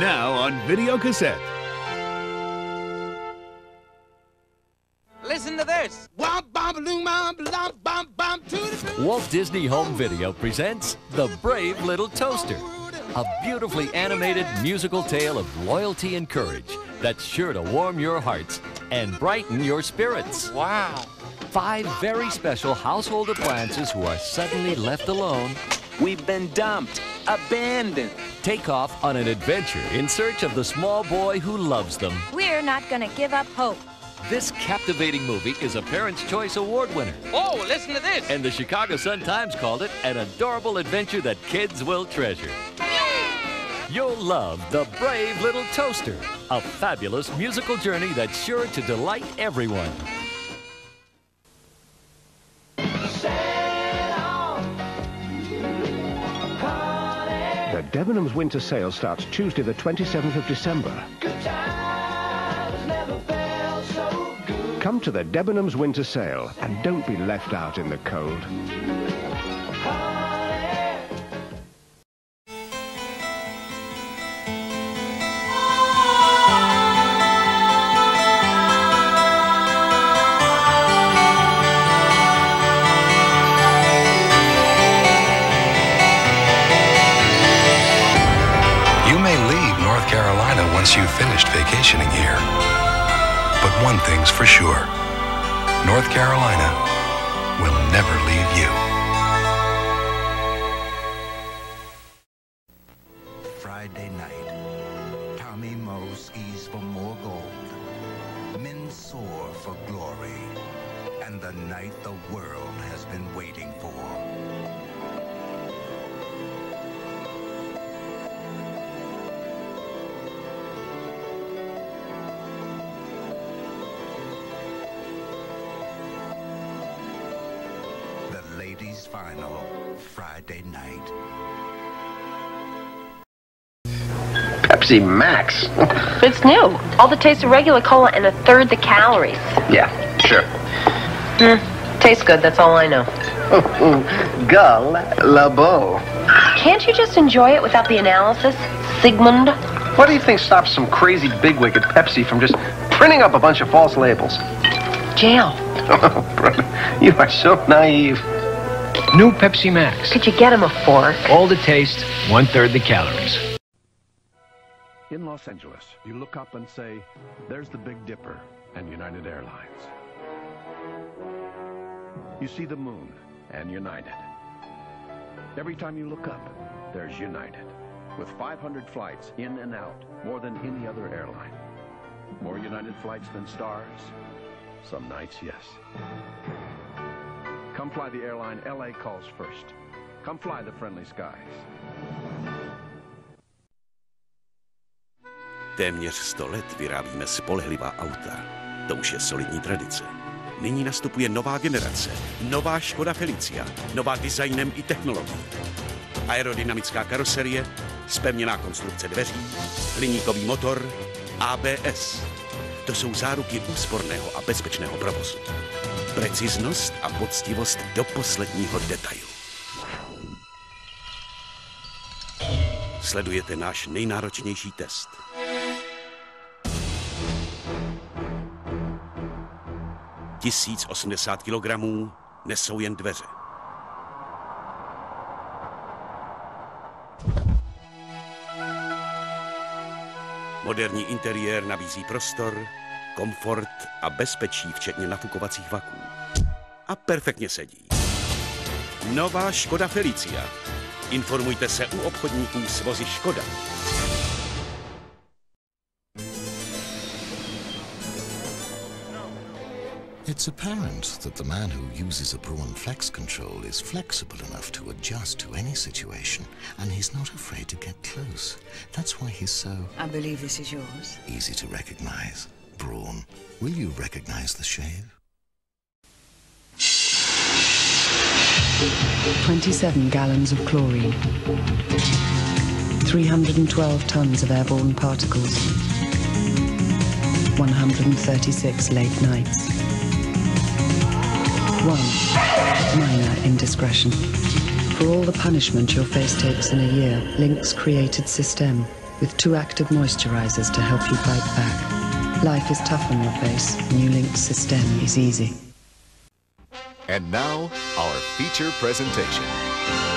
Now on video cassette. Listen to this. Walt Disney Home Video presents The Brave Little Toaster, a beautifully animated musical tale of loyalty and courage that's sure to warm your hearts and brighten your spirits. Wow. 5 very special household appliances who are suddenly left alone. We've been dumped, abandoned. Take off on an adventure in search of the small boy who loves them. We're not gonna give up hope. This captivating movie is a Parents' Choice Award winner. Oh, listen to this. And the Chicago Sun-Times called it an adorable adventure that kids will treasure. You'll love The Brave Little Toaster, a fabulous musical journey that's sure to delight everyone. The Debenhams Winter Sale starts Tuesday the 27th of December. Come to the Debenhams Winter Sale and don't be left out in the cold. You may leave North Carolina once you've finished vacationing here. But one thing's for sure, North Carolina will never leave you. Friday night, Tommy Moe skis for more gold. Men soar for glory. And the night the world has been waiting for. Ladies Final, Friday night. Pepsi Max. It's new. All the taste of regular cola and 1/3 the calories. Yeah, sure. Tastes good, that's all I know. Gull LeBeau. Can't you just enjoy it without the analysis, Sigmund? What do you think stops some crazy bigwig at Pepsi from just printing up a bunch of false labels? Jail. Oh, brother, you are so naive. New Pepsi Max. Could you get him a fork? All the taste, 1/3 the calories. In Los Angeles, you look up and say, there's the Big Dipper and United Airlines. You see the moon and United. Every time you look up, there's United. With 500 flights in and out, more than any other airline. More United flights than stars? Some nights, yes. Come fly the airline LA calls first. Come fly the friendly skies. Téměř 100 let vyrábíme spolehlivá auta. To už je solidní tradice. Nyní nastupuje nová generace, nová Škoda Felicia, nová designem i technologií. Aerodynamická karoserie, zpevněná konstrukce dveří, hliníkový motor, ABS. To jsou záruky úsporného a bezpečného provozu. Preciznost a poctivost do posledního detailu. Sledujete náš nejnáročnější test. Tisíc 80 kilogramů nesou jen dveře. Moderní interiér nabízí prostor, komfort a bezpečí, včetně nafukovacích vaků. A perfektně sedí. Nová Škoda Felicia. Informujte se u obchodníků s vozy Škoda. It's apparent that the man who uses a Braun Flex control is flexible enough to adjust to any situation, and he's not afraid to get close. That's why he's so... I believe this is yours. Easy to recognize. Braun. Will you recognize the shave? 27 gallons of chlorine. 312 tons of airborne particles. 136 late nights. 1 minor indiscretion. For all the punishment your face takes in a year, Lynx created System with 2 active moisturizers to help you fight back. Life is tough on your face. New Link Système is easy. And now, our feature presentation.